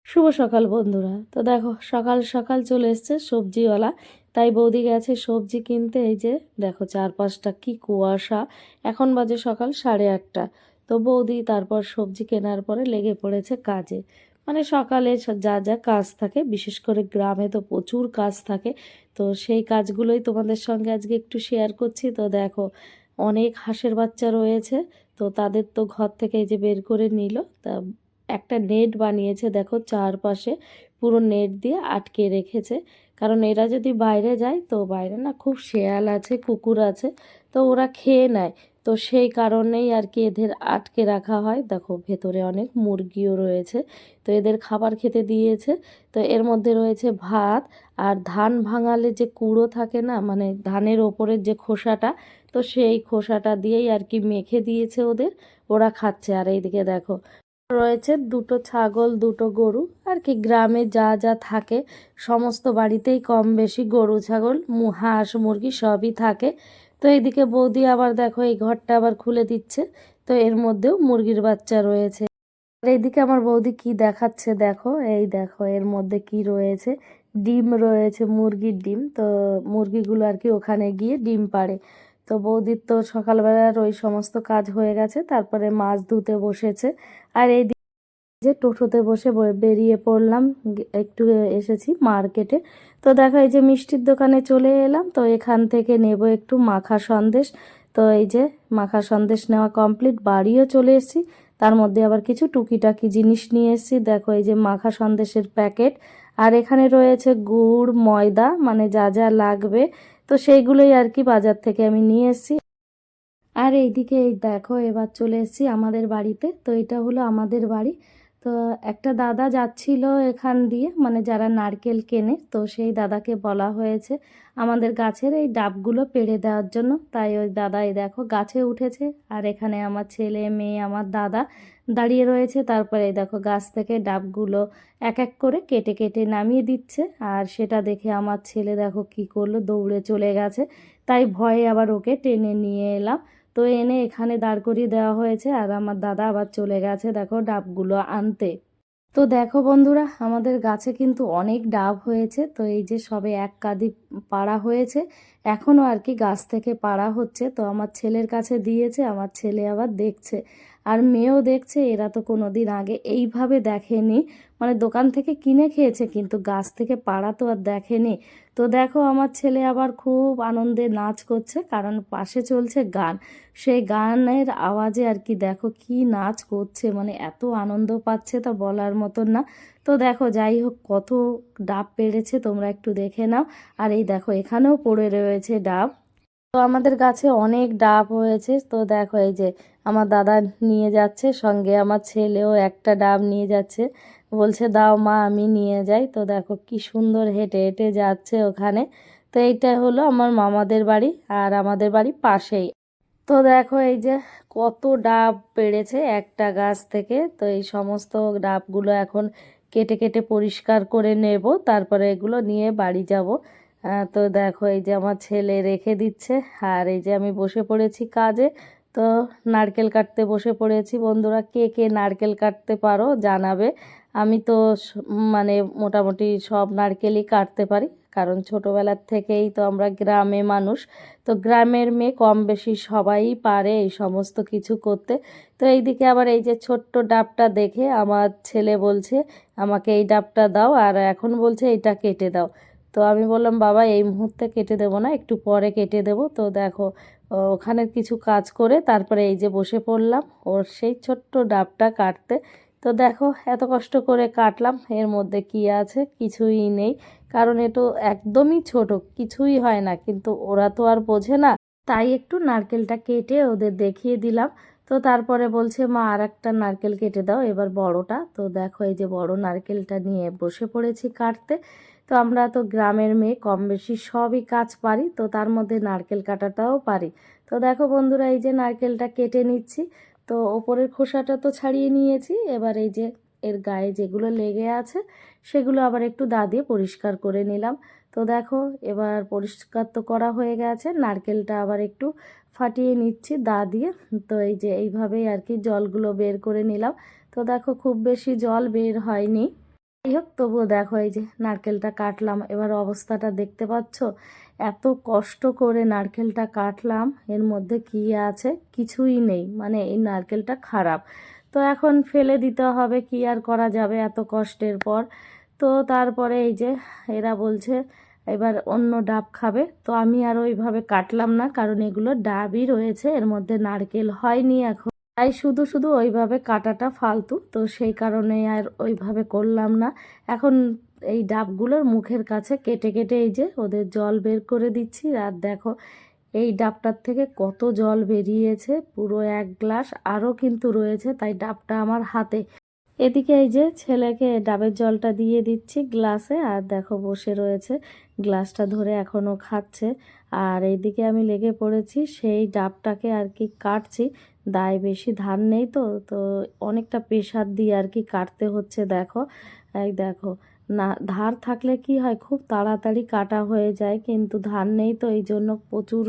শুভ সকাল বন্ধুরা। তো দেখো সকাল সকাল চলে এসছে সবজিওয়ালা, তাই বৌদি গেছে সবজি কিনতে। এই যে দেখো চারপাশটা কি কুয়াশা। এখন বাজে সকাল 8:30। তো বৌদি তারপর সবজি কেনার পরে লেগে পড়েছে কাজে। মানে সকালে যা যা কাজ থাকে, বিশেষ করে গ্রামে তো প্রচুর কাজ থাকে। তো সেই কাজগুলোই তোমাদের সঙ্গে আজকে একটু শেয়ার করছি। তো দেখো অনেক হাঁসের বাচ্চা রয়েছে, তো তাদের তো ঘর থেকে এই যে বের করে নিল। তা একটা নেট বানিয়েছে, দেখো চারপাশে পুরো নেট দিয়ে আটকে রেখেছে। কারণ এরা যদি বাইরে যায়, তো বাইরে না খুব শেয়াল আছে, কুকুর আছে, তো ওরা খেয়ে নেয়। তো সেই কারণেই আর কি এদের আটকে রাখা হয়। দেখো ভেতরে অনেক মুরগিও রয়েছে, তো এদের খাবার খেতে দিয়েছে। তো এর মধ্যে রয়েছে ভাত, আর ধান ভাঙালে যে কুড়ো থাকে না, মানে ধানের ওপরের যে খোসাটা, তো সেই খোসাটা দিয়েই আর কি মেখে দিয়েছে ওদের, ওরা খাচ্ছে। আর এইদিকে দেখো রয়েছে দুটো ছাগল, দুটো গরু। আর কি গ্রামে যা যা থাকে সমস্ত বাড়িতেই কম বেশি গরু ছাগল হাঁস মুরগি সবই থাকে। তো এইদিকে বৌদি আবার দেখো এই ঘরটা আবার খুলে দিচ্ছে, তো এর মধ্যেও মুরগির বাচ্চা রয়েছে। আর এইদিকে আমার বৌদি কি দেখাচ্ছে দেখো, এই দেখো এর মধ্যে কি রয়েছে, ডিম রয়েছে, মুরগির ডিম। তো মুরগিগুলো আর কি ওখানে গিয়ে ডিম পাড়ে। তো বৌদির তো সকালবেলার ওই সমস্ত কাজ হয়ে গেছে, তারপরে মাছ ধুতে বসেছে। আর এই যে টোটোতে বসে বেরিয়ে পড়লাম, একটু এসেছি মার্কেটে। তো দেখো এই যে মিষ্টির দোকানে চলে এলাম, তো এখান থেকে নেব একটু মাখা সন্দেশ। তো এই যে মাখা সন্দেশ নেওয়া কমপ্লিট, বাড়িও চলে এসেছি। তার মধ্যে আবার কিছু টুকিটাকি জিনিস নিয়ে এসেছি। দেখো এই যে মাখা সন্দেশের প্যাকেট, আর এখানে রয়েছে গুড় ময়দা, মানে যা যা লাগবে, তো সেইগুলোই আর কি বাজার থেকে আমি নিয়ে এসেছি। আর এইদিকে এই দেখো এবার চলে এসেছি আমাদের বাড়িতে। তো এটা হলো আমাদের বাড়ি। তো একটা দাদা যাচ্ছিল এখান দিয়ে, মানে যারা নারকেল কেনে, তো সেই দাদাকে বলা হয়েছে আমাদের গাছের এই ডাবগুলো পেড়ে দেওয়ার জন্য। তাই ওই দাদা এই দেখো গাছে উঠেছে, আর এখানে আমার ছেলে মেয়ে আমার দাদা দাঁড়িয়ে রয়েছে। তারপরে এই দেখো গাছ থেকে ডাবগুলো এক এক করে কেটে কেটে নামিয়ে দিচ্ছে। আর সেটা দেখে আমার ছেলে দেখো কি করলো, দৌড়ে চলে গেছে। তাই ভয়ে আবার ওকে টেনে নিয়ে এলাম। তো এনে এখানে দাঁড় করিয়ে দেওয়া হয়েছে, আর আমার দাদা আবার চলে গেছে দেখো ডাবগুলো আনতে। তো দেখো বন্ধুরা, আমাদের গাছে কিন্তু অনেক ডাব হয়েছে। তো এই যে সবে এক কাঁদি পাড়া হয়েছে, এখনও আর কি গাছ থেকে পাড়া হচ্ছে। তো আমার ছেলের কাছে দিয়েছে, আমার ছেলে আবার দেখছে, আর মেয়েও দেখছে। এরা তো কোনোদিন আগে এইভাবে দেখেনি, মানে দোকান থেকে কিনে খেয়েছে, কিন্তু গাছ থেকে পাড়া তো আর দেখেনি। তো দেখো আমার ছেলে আবার খুব আনন্দে নাচ করছে, কারণ পাশে চলছে গান। সেই গানের আওয়াজে আর কি দেখো কি নাচ করছে, মানে এত আনন্দ পাচ্ছে তা বলার মতন না। তো দেখো যাই হোক কত ডাব পেড়েছে তোমরা একটু দেখে নাও। আর এই দেখো এখানেও পড়ে রয়েছে ডাব। তো আমাদের গাছে অনেক ডাব হয়েছে। তো দেখো এই যে আমার দাদা নিয়ে যাচ্ছে, সঙ্গে আমার ছেলেও একটা ডাব নিয়ে যাচ্ছে, বলছে দাও মা আমি নিয়ে যাই। তো দেখো কি সুন্দর হেঁটে হেঁটে যাচ্ছে ওখানে। তো এইটা হলো আমার মামাদের বাড়ি, আর আমাদের বাড়ি পাশেই। তো দেখো এই যে কত ডাব পেড়েছে একটা গাছ থেকে। তো এই সমস্ত ডাবগুলো এখন কেটে কেটে পরিষ্কার করে নেব, তারপরে এগুলো নিয়ে বাড়ি যাব। তো দেখো এই যে আমার ছেলে রেখে দিচ্ছে, আর এই যে আমি বসে পড়েছি কাজে। তো নারকেল কাটতে বসে পড়েছি। বন্ধুরা কে কে নারকেল কাটতে পারো জানাবে। আমি তো মানে মোটামুটি সব নারকেলই কাটতে পারি, কারণ ছোটোবেলার থেকেই তো আমরা গ্রামে মানুষ। তো গ্রামের মেয়ে কম বেশি সবাই পারে এই সমস্ত কিছু করতে। তো এইদিকে আবার এই যে ছোট্ট ডাবটা দেখে আমার ছেলে বলছে আমাকে এই ডাবটা দাও, আর এখন বলছে এটা কেটে দাও। তো আমি বললাম বাবা এই মুহূর্তে কেটে দেবো না, একটু পরে কেটে দেবো। তো দেখো ওখানে কিছু কাজ করে তারপরে এই যে বসে পড়লাম ওর সেই ছোট্ট ডাবটা কাটতে। তো দেখো এত কষ্ট করে কাটলাম, এর মধ্যে কি আছে, কিছুই নেই। কারণ এটা একদমই ছোট, কিছুই হয় না, কিন্তু ওরা তো আর বোঝে না। তাই একটু নারকেলটা কেটে ওদের দেখিয়ে দিলাম। তো তারপরে বলছে মা আর একটা নারকেল কেটে দাও, এবার বড়টা। তো দেখো এই যে বড় নারকেলটা নিয়ে বসে পড়েছি কাটতে। তো আমরা তো গ্রামের মেয়ে কম বেশি সবই কাজ পারি, তো তার মধ্যে নারকেল কাটাটাও পারি। তো দেখো বন্ধুরা এই যে নারকেলটা কেটে নিচ্ছি। তো ওপরের খোসাটা তো ছাড়িয়ে নিয়েছি, এবার এই যে এর গায়ে যেগুলো লেগে আছে সেগুলো আবার একটু দা দিয়ে পরিষ্কার করে নিলাম। তো দেখো এবার পরিষ্কার তো করা হয়ে গেছে, নারকেলটা আবার একটু ফাটিয়ে নিচ্ছি দা দিয়ে। তো এই যে এইভাবেই আর কি জলগুলো বের করে নিলাম। তো দেখো খুব বেশি জল বের হয়নি। যাই হোক, তবুও দেখো এই যে নারকেলটা কাটলাম, এবার অবস্থাটা দেখতে পাচ্ছ। এত কষ্ট করে নারকেলটা কাটলাম, এর মধ্যে কি আছে, কিছুই নেই, মানে এই নারকেলটা খারাপ। তো এখন ফেলে দিতে হবে, কি আর করা যাবে এত কষ্টের পর। তো তারপরে এই যে এরা বলছে এবার অন্য ডাব খাবে, তো আমি আর ওইভাবে কাটলাম না, কারণ এগুলো ডাবই রয়েছে, এর মধ্যে নারকেল হয়নি এখন। তাই শুধু শুধু ওইভাবে কাটাটা ফালতু, তো সেই কারণে আর ওইভাবে করলাম না। এখন এই ডাবগুলোর মুখের কাছে কেটে কেটে এই যে ওদের জল বের করে দিচ্ছি। আর দেখো এই ডাবটার থেকে কত জল বেরিয়েছে, পুরো 1 গ্লাস, আরও কিন্তু রয়েছে, তাই ডাবটা আমার হাতে। এদিকে এই যে ছেলেকে ডাবের জলটা দিয়ে দিচ্ছি গ্লাসে, আর দেখো বসে রয়েছে, গ্লাসটা ধরে এখনও খাচ্ছে। আর এইদিকে আমি লেগে পড়েছি সেই ডাবটাকে আর কি কাটছি। দায় বেশি ধার নেই, তো তো অনেকটা প্রেশার দিয়ে আর কি কাটতে হচ্ছে। দেখো এই দেখো, না ধার থাকলে কি হয়, খুব তাড়াতাড়ি কাটা হয়ে যায়, কিন্তু ধার নেই, তো এই জন্য প্রচুর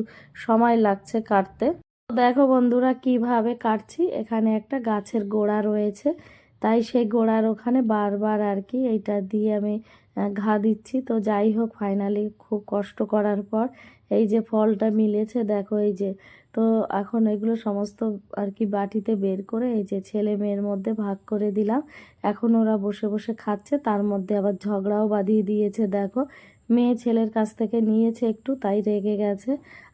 সময় লাগছে কাটতে। দেখো বন্ধুরা কিভাবে কাটছি, এখানে একটা গাছের গোড়া রয়েছে, তাই সেই গোড়ার ওখানে বারবার আর কি এইটা দিয়ে আমি ঘা দিচ্ছি। তো যাই হোক, ফাইনালি খুব কষ্ট করার পর এই যে ফলটা মিলেছে, দেখো এই যে। তো এখন এগুলো সমস্ত আর কি বাটিতে বের করে এই যে ছেলে মেয়ের মধ্যে ভাগ করে দিলাম। এখন ওরা বসে বসে খাচ্ছে, তার মধ্যে আবার ঝগড়াও বাঁধিয়ে দিয়েছে। দেখো মেয়ে ছেলের কাছ থেকে নিয়েছে একটু, তাই রেগে গেছে।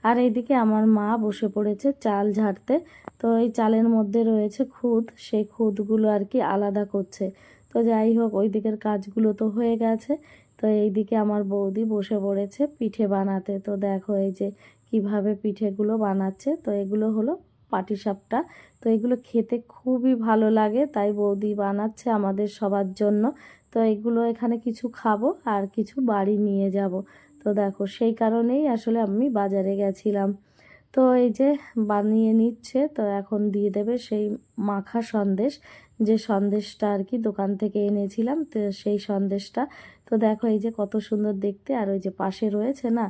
আর এইদিকে আমার মা বসে পড়েছে চাল ঝাড়তে। তো এই চালের মধ্যে রয়েছে খুদ, সেই খুদগুলো আর কি আলাদা করছে। তো যাই হোক, ওই দিকের কাজগুলো তো হয়ে গেছে। তো এইদিকে আমার বৌদি বসে পড়েছে পিঠে বানাতে। তো দেখো এই যে কিভাবে পিঠেগুলো বানাচ্ছে। তো এগুলো হলো পাটিসাপটা। তো এগুলো খেতে খুবই ভালো লাগে, তাই বৌদি বানাচ্ছে আমাদের সবার জন্য। তো এগুলো এখানে কিছু খাবো আর কিছু বাড়ি নিয়ে যাব। তো দেখো সেই কারণেই আসলে আমি বাজারে গেছিলাম। তো এই যে বানিয়ে নিচ্ছে, তো এখন দিয়ে দেবে সেই মাখা সন্দেশ, যে সন্দেশটা আর কি দোকান থেকে এনেছিলাম, তো সেই সন্দেশটা। তো দেখো এই যে কত সুন্দর দেখতে, আর ওই যে পাশে রয়েছে না,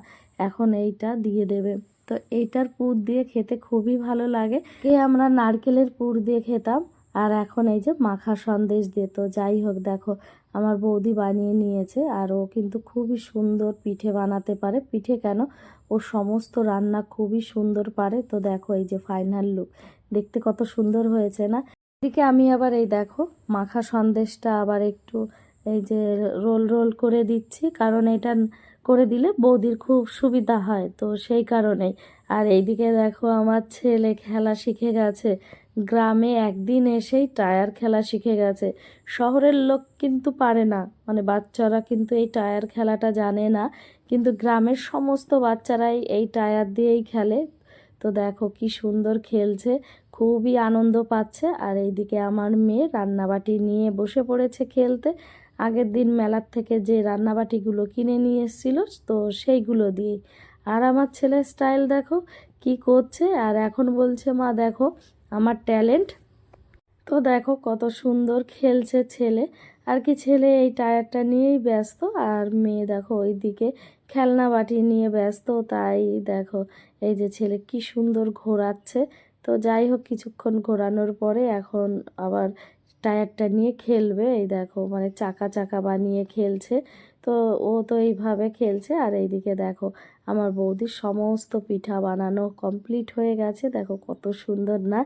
এখন এইটা দিয়ে দেবে। তো এইটার পুর দিয়ে খেতে খুবই ভালো লাগে। আমরা নারকেলের পুর দিয়ে খেতাম, আর এখন এই যে মাখা সন্দেশ দিয়ে। তো যাই হোক, দেখো আমার বৌদি বানিয়ে নিয়েছে, আর ও কিন্তু খুবই সুন্দর পিঠে বানাতে পারে। পিঠে কেন, ও সমস্ত রান্না খুবই সুন্দর পারে। তো দেখো এই যে ফাইনাল লুক, দেখতে কত সুন্দর হয়েছে না। এদিকে আমি আবার এই দেখো মাখা সন্দেশটা আবার একটু এই যে রোল রোল করে দিচ্ছি, কারণ এটা করে দিলে বৌদির খুব সুবিধা হয়, তো সেই কারণেই। আর এইদিকে দেখো আমার ছেলে খেলা শিখে গেছে, গ্রামে একদিন এসেই টায়ার খেলা শিখে গেছে। শহরের লোক কিন্তু পারে না, মানে বাচ্চারা কিন্তু এই টায়ার খেলাটা জানে না, কিন্তু গ্রামের সমস্ত বাচ্চারাই এই টায়ার দিয়েই খেলে। তো দেখো কি সুন্দর খেলছে, খুবই আনন্দ পাচ্ছে। আর এইদিকে আমার মেয়ে রান্নাবাটি নিয়ে বসে পড়েছে খেলতে। আগের দিন মেলার থেকে যে রান্নাবাটিগুলো কিনে নিয়ে এসেছিল, তো সেইগুলো দিয়েই। আর আমার ছেলের স্টাইল দেখো কি করছে, আর এখন বলছে মা দেখো আমার ট্যালেন্ট। তো দেখো কত সুন্দর খেলছে ছেলে, আর কি ছেলে এই টায়ারটা নিয়েই ব্যস্ত, আর মেয়ে দেখো ওইদিকে খেলনা বাটি নিয়ে ব্যস্ত। তাই দেখো এই যে ছেলে কি সুন্দর ঘোরাচ্ছে। তো যাই হোক, কিছুক্ষণ ঘোরানোর পরে এখন আবার টায়ারটা নিয়ে খেলবে। এই দেখো মানে চাকা চাকা বানিয়ে খেলছে। তো ও তো এইভাবে খেলছে, আর এইদিকে দেখো আমার বৌদির সমস্ত পিঠা বানানো কমপ্লিট হয়ে গেছে। দেখো কত সুন্দর না,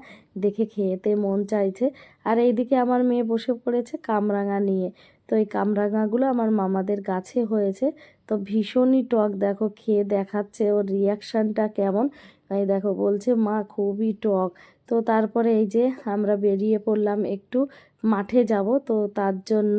দেখে খেতে মন চাইছে। আর এইদিকে আমার মেয়ে বসে পড়েছে কামরাঙা নিয়ে। তো এই কামরাঙাগুলো আমার মামাদের গাছে হয়েছে, তো ভীষণই টক। দেখো খেয়ে দেখাচ্ছে ওর রিয়াকশানটা কেমন। এই দেখো বলছে মা খুবই টক। তো তারপরে এই যে আমরা বেরিয়ে পড়লাম একটু মাঠে যাব, তো তার জন্য